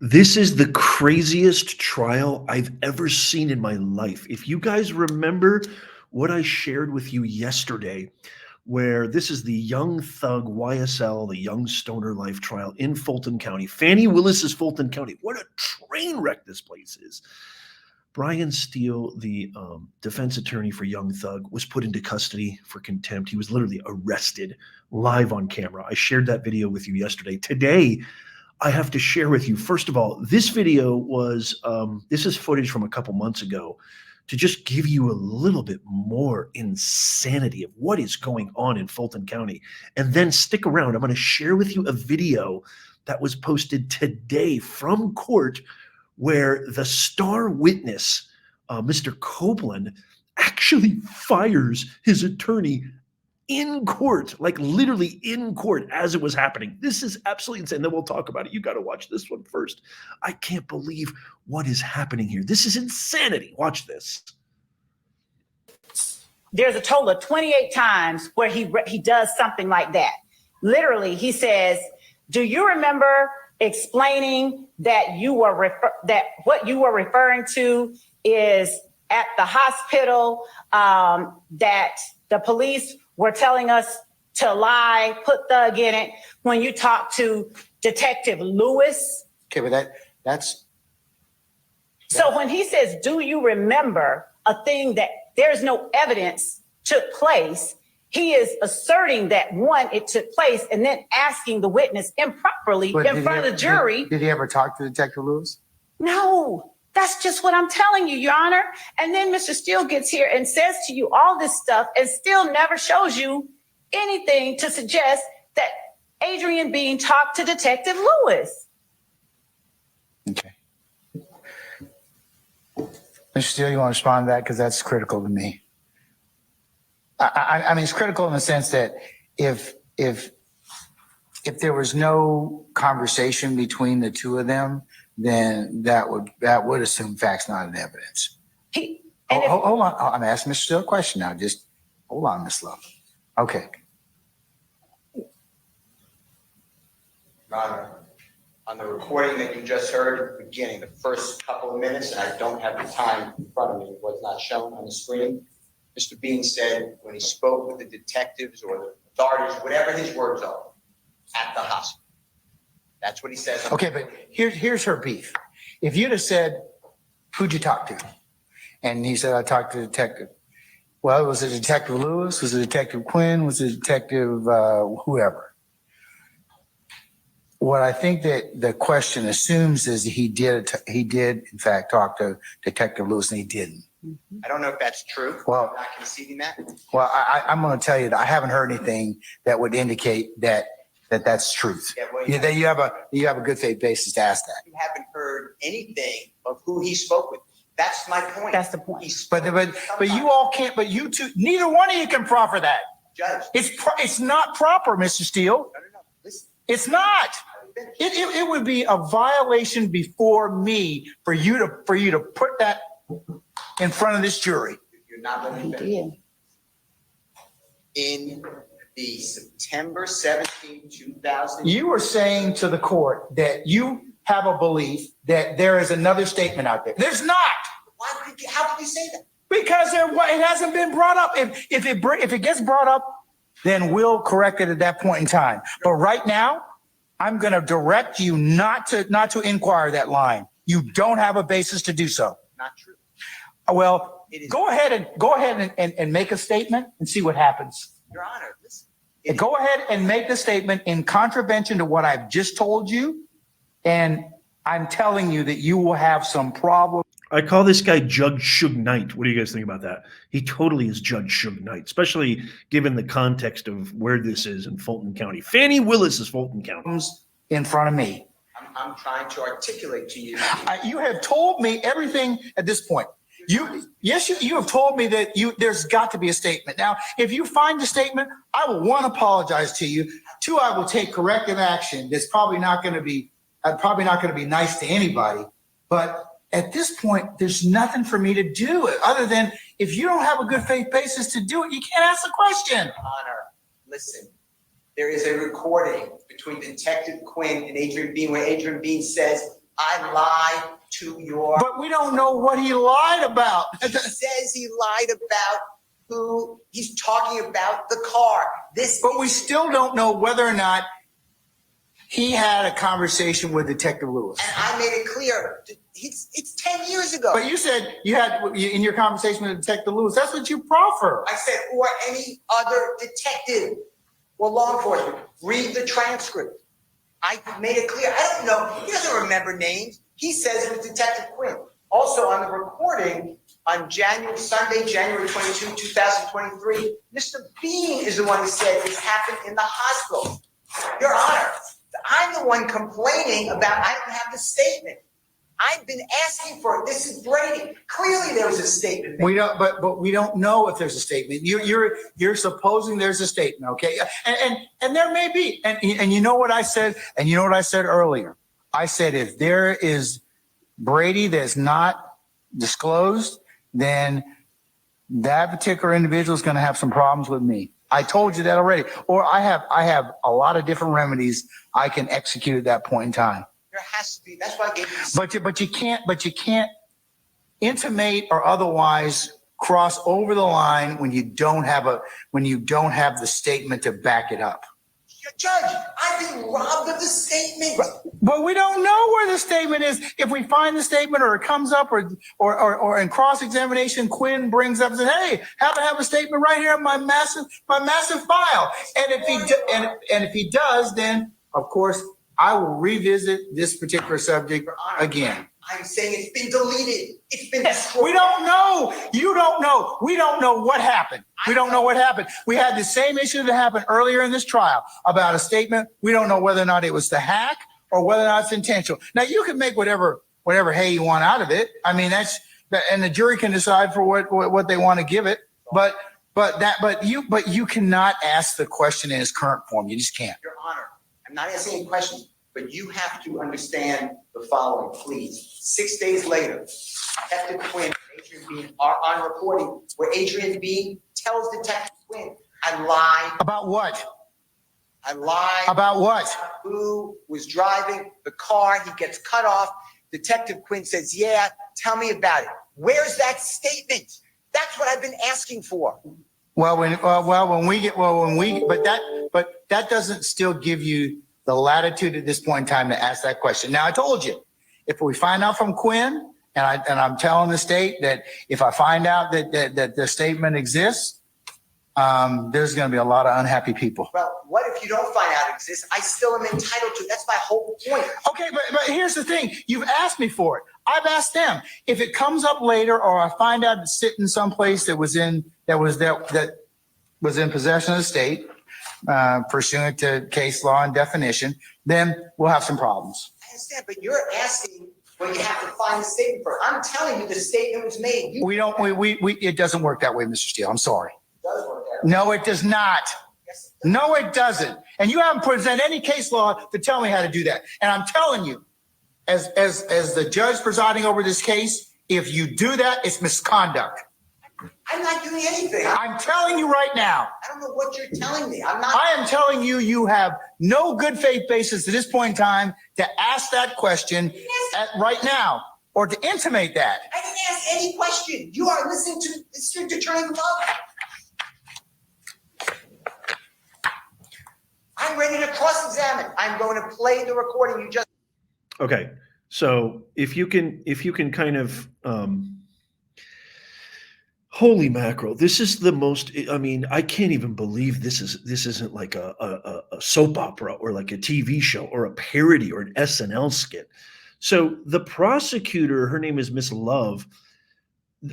This is the craziest trial I've ever seen in my life. If you guys remember what I shared with you yesterday, where this is the Young Thug YSL, the Young Stoner Life trial in Fulton County. Fani Willis is Fulton County. What a train wreck this place is. Brian Steele, the defense attorney for Young Thug, was put into custody for contempt. He was literally arrested live on camera. I shared that video with you yesterday. Today, I have to share with you, first of all, this video was, this is footage from a couple months ago to just give you a little bit more insanity of what is going on in Fulton County. And then stick around. I'm going to share with you a video that was posted today from court where the star witness, Mr. Copeland, actually fires his attorney in court, like literally in court as it was happening. This is absolutely insane. Then we'll talk about it. You got to watch this one first. I can't believe what is happening here. This is insanity. Watch this. There's a total of 28 times where he does something like that. Literally, he says, "Do you remember explaining that that what you were referring to is at the hospital, that the police were telling us to lie, put thug in it when you talked to Detective Lewis?" Okay, but that's. So when he says, "Do you remember a thing that there's no evidence took place," he is asserting that, one, it took place, and then asking the witness improperly in front of the jury. Did he ever talk to Detective Lewis? No. That's just what I'm telling you, Your Honor. And then Mr. Steele gets here and says to you all this stuff and still never shows you anything to suggest that Adrian Bean talked to Detective Lewis. Okay. Mr. Steele, you want to respond to that? Because that's critical to me. I mean, it's critical in the sense that if there was no conversation between the two of them, then that would assume facts not in evidence. Hold on. I'm asking Mr. Steele a question now. Just hold on, Ms. Love. Okay. Your Honor, on the recording that you just heard at the beginning, the first couple of minutes, and I don't have the time in front of me, it was not shown on the screen. Mr. Bean said when he spoke with the detectives or the authorities, whatever his words are, at the hospital. That's what he says. Okay, but here's her beef. If you'd have said, "Who'd you talk to?" And he said, "I talked to the detective." Well, was it Detective Lewis? Was it Detective Quinn? Was it Detective whoever? What I think that the question assumes is he did in fact talk to Detective Lewis, and he didn't. I don't know if that's true. Well, I'm not conceding that. Well, I'm going to tell you that I haven't heard anything that would indicate that that's truth. Yeah, well, you have a good faith basis to ask that. You haven't heard anything of who he spoke with. That's my point. That's the point. But you all can't. But you two, neither one of you can proffer that. Judge, It's not proper, Mr. Steele. no. Listen. It's not. It would be a violation before me for you to put that in front of this jury. You're not letting me finish. In the September 17, 2000. You were saying to the court that you have a belief that there is another statement out there. There's not. How could you say that? Because it hasn't been brought up. If it gets brought up, then we'll correct it at that point in time. But right now, I'm going to direct you not to inquire that line. You don't have a basis to do so. Not true. Well, go ahead and make a statement and see what happens. Your Honor, listen. Go ahead and make the statement in contravention to what I've just told you, and I'm telling you that you will have some problems. I call this guy Judge Suge Knight. What do you guys think about that? He totally is Judge Suge Knight, especially given the context of where this is in Fulton County. Fani Willis is Fulton County. In front of me. I'm trying to articulate to you. You have told me everything at this point. You have told me that there's got to be a statement. Now, if you find the statement, I will, one, apologize to you. Two, I will take corrective action. That's probably not going to be nice to anybody. But at this point, there's nothing for me to do other than, if you don't have a good faith basis to do it, you can't ask the question. Honor, listen. There is a recording between Detective Quinn and Adrian Bean where Adrian Bean says I lied to your. But we don't know what he lied about. He says he lied about who he's talking about the car. But we still don't know whether or not he had a conversation with Detective Lewis. And I made it clear. It's 10 years ago. But you said you had in your conversation with Detective Lewis. That's what you proffer. I said, or any other detective or law enforcement. Read the transcript. I made it clear. I don't know. He doesn't remember names. He says it was Detective Quinn. Also on the recording on Sunday, January 22, 2023, Mr. Bean is the one who said this happened in the hospital. Your Honor, I'm the one complaining about I don't have the statement. I've been asking for it. This is Brady. Clearly there was a statement. We don't, but we don't know if there's a statement. You're supposing there's a statement, okay? And there may be. And you know what I said? And you know what I said earlier? I said if there is Brady that's not disclosed, then that particular individual is going to have some problems with me. I told you that already. Or I have a lot of different remedies I can execute at that point in time. There has to be. That's why I gave you. But you can't intimate or otherwise cross over the line when you don't have the statement to back it up. Judge, I've been robbed of the statement. But we don't know where the statement is. If we find the statement or it comes up or in cross-examination, Quinn brings up and says, hey, happen to have a statement right here in my massive file. And if he does, then of course I will revisit this particular subject again. I'm saying it's been deleted. It's been destroyed. We don't know. You don't know. We don't know what happened. We don't know what happened. We had the same issue that happened earlier in this trial about a statement. We don't know whether or not it was the hack or whether or not it's intentional. Now you can make whatever hay you want out of it. I mean, and the jury can decide for what they want to give it. But you cannot ask the question in its current form. You just can't. Your Honor, I'm not asking any questions, but you have to understand the following, please. 6 days later, Detective Quinn and Adrian Bean are on recording where Adrian Bean tells Detective Quinn, I lied. About what? I lied. About what? Who was driving the car. He gets cut off. Detective Quinn says, yeah, tell me about it. Where's that statement? That's what I've been asking for. But that doesn't still give you the latitude at this point in time to ask that question. Now, I told you, if we find out from Quinn, and I'm telling the state that if I find out that the statement exists, there's going to be a lot of unhappy people. Well, what if you don't find out it exists? I still am entitled to. That's my whole point. Okay, but here's the thing. You've asked me for it. I've asked them. If it comes up later, or I find out it's sitting someplace that was in possession of the state, pursuant to case law and definition, then we'll have some problems. I understand, but you're asking when you have to find the statement for. I'm telling you the statement was made. It doesn't work that way, Mr. Steele. I'm sorry. It does work that way. No, it does not. Yes, it does. No, it doesn't. And you haven't presented any case law to tell me how to do that. And I'm telling you, as the judge presiding over this case, if you do that, it's misconduct. I'm not doing anything. I'm telling you right now. I don't know what you're telling me. I'm not. I am telling you, you have no good faith basis at this point in time to ask that question right now or to intimate that. I didn't ask any question. You are listening to the strict attorney love. I'm ready to cross-examine. I'm going to play the recording you just. Okay, so if you can kind of. Holy mackerel! This is the most. I mean, I can't even believe this isn't like a soap opera or like a TV show or a parody or an SNL skit. So the prosecutor, her name is Miss Love.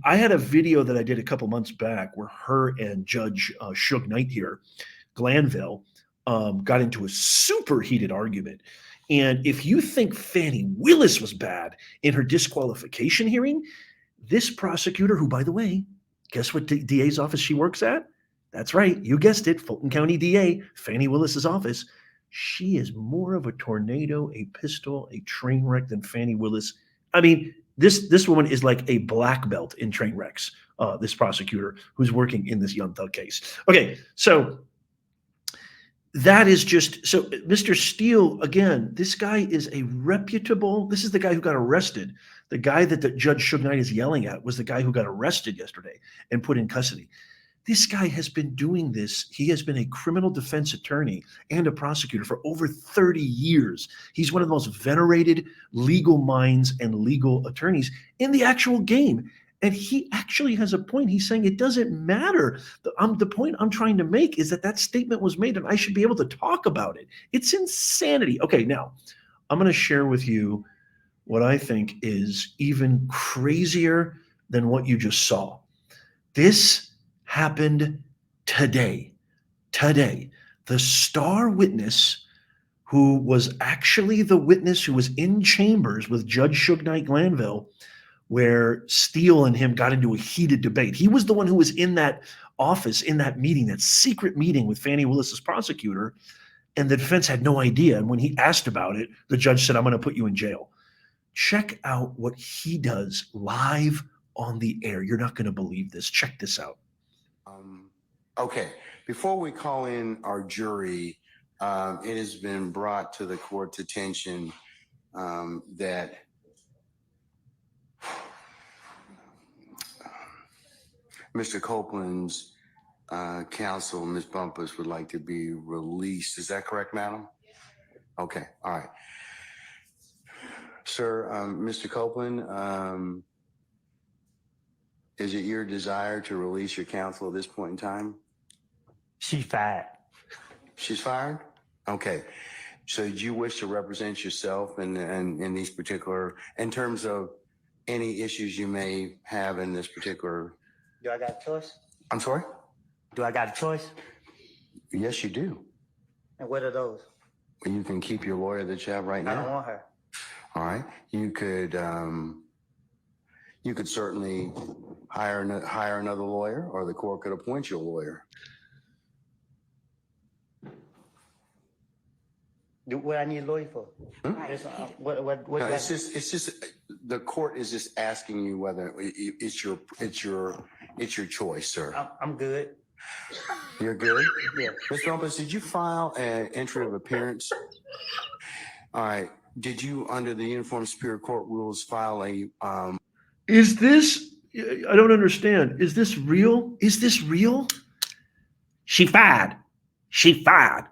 I had a video that I did a couple months back where her and Judge Glanville, got into a super heated argument. And if you think Fani Willis was bad in her disqualification hearing, this prosecutor, who, by the way, guess what DA's office she works at? That's right. You guessed it. Fulton County DA, Fani Willis's office. She is more of a tornado, a pistol, a train wreck than Fani Willis. I mean, this woman is like a black belt in train wrecks, this prosecutor who's working in this Young Thug case. Okay, so that is just so. Mr. Steele, again, this guy is a reputable. This is the guy who got arrested. The guy that the Judge Suge Knight is yelling at was the guy who got arrested yesterday and put in custody. This guy has been doing this. He has been a criminal defense attorney and a prosecutor for over 30 years. He's one of the most venerated legal minds and legal attorneys in the actual game. And he actually has a point. He's saying it doesn't matter. The point I'm trying to make is that that statement was made and I should be able to talk about it. It's insanity. Okay, now I'm going to share with you what I think is even crazier than what you just saw. This happened today. Today, the star witness who was actually the witness who was in chambers with Judge Suge Knight Glanville, where Steele and him got into a heated debate. He was the one who was in that office, in that meeting, that secret meeting with Fani Willis's prosecutor, and the defense had no idea. And when he asked about it, the judge said, I'm going to put you in jail. Check out what he does live on the air. You're not going to believe this. Check this out. Okay, before we call in our jury, it has been brought to the court's attention that Mr. Copeland's counsel, Ms. Bumpus, would like to be released. Is that correct, madam? Okay, all right. Sir, Mr. Copeland, is it your desire to release your counsel at this point in time? She fired. She's fired? Okay. So do you wish to represent yourself in these particular, in terms of any issues you may have in this particular? Do I got a choice? I'm sorry? Do I got a choice? Yes, you do. And what are those? Well, you can keep your lawyer that you have right I don't now. want her. All right. You could certainly hire another lawyer, or the court could appoint you a lawyer. What I need a lawyer for? It's, It's just the court is just asking you whether it's your choice, sir. I'm good. You're good? Yeah. Ms. Bumpus, did you file an entry of appearance? All right. Did you, under the Uniform Superior Court rules, file a Is this, I don't understand. Is this real? Is this real? She fired. She fired.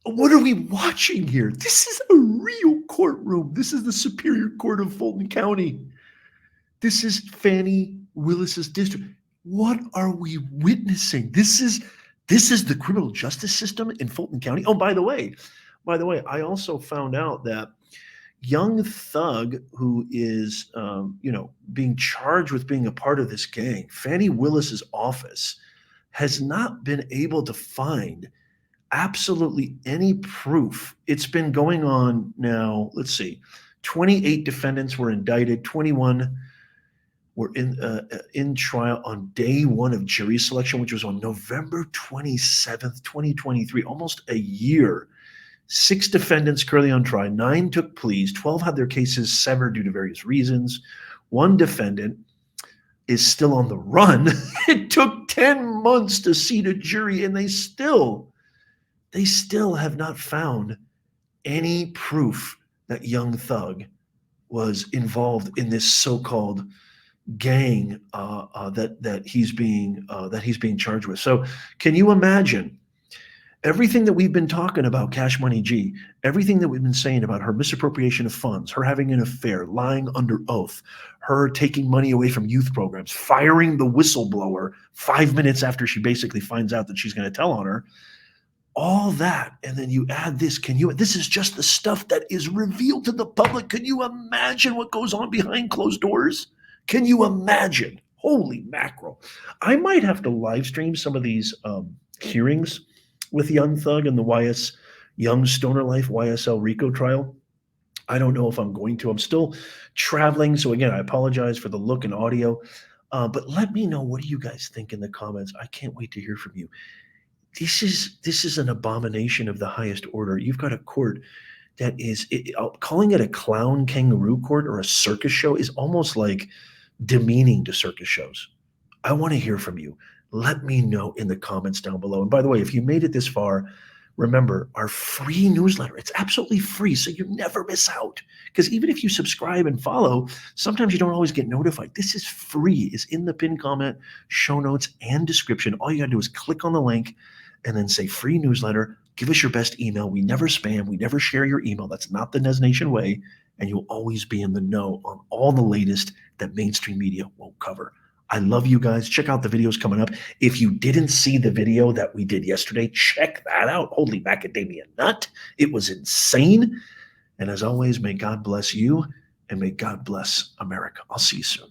What are we watching here? This is a real courtroom. This is the Superior Court of Fulton County. This is Fani Willis's district. What are we witnessing? This is the criminal justice system in Fulton County. Oh, by the way, I also found out that young thug who is, being charged with being a part of this gang, Fani Willis's office has not been able to find absolutely any proof. It's been going on now, let's see, 28 defendants were indicted, 21 were in trial on day one of jury selection, which was on November 27th, 2023, almost a year. 6 defendants currently on trial, 9 took pleas, 12 had their cases severed due to various reasons. 1 defendant is still on the run. It took 10 months to seat a jury, and they still have not found any proof that young thug was involved in this so-called gang that he's being charged with. So can you imagine everything that we've been talking about, Cash Money G, everything that we've been saying about her misappropriation of funds, her having an affair, lying under oath, her taking money away from youth programs, firing the whistleblower 5 minutes after she basically finds out that she's going to tell on her, all that, and then you add this. This is just the stuff that is revealed to the public. Can you imagine what goes on behind closed doors? Can you imagine? Holy mackerel. I might have to live stream some of these hearings with Young Thug and the YS Young Stoner Life YSL RICO trial. I don't know if I'm going to. I'm still traveling. So again, I apologize for the look and audio. But let me know, what do you guys think in the comments? I can't wait to hear from you. This is an abomination of the highest order. You've got a court that is, calling it a clown kangaroo court or a circus show is almost like demeaning to circus shows. I want to hear from you. let me know in the comments down below. And by the way, if you made it this far, remember our free newsletter. It's absolutely free, so you never miss out. Because even if you subscribe and follow, sometimes you don't always get notified. This is free. It's in the pinned comment, show notes, and description. All you got to do is click on the link and then say free newsletter. Give us your best email. We never spam. We never share your email. That's not the Nez Nation way. And you'll always be in the know on all the latest that mainstream media won't cover. I love you guys. Check out the videos coming up. If you didn't see the video that we did yesterday, check that out. Holy macadamia nut. It was insane. And as always, may God bless you and may God bless America. I'll see you soon.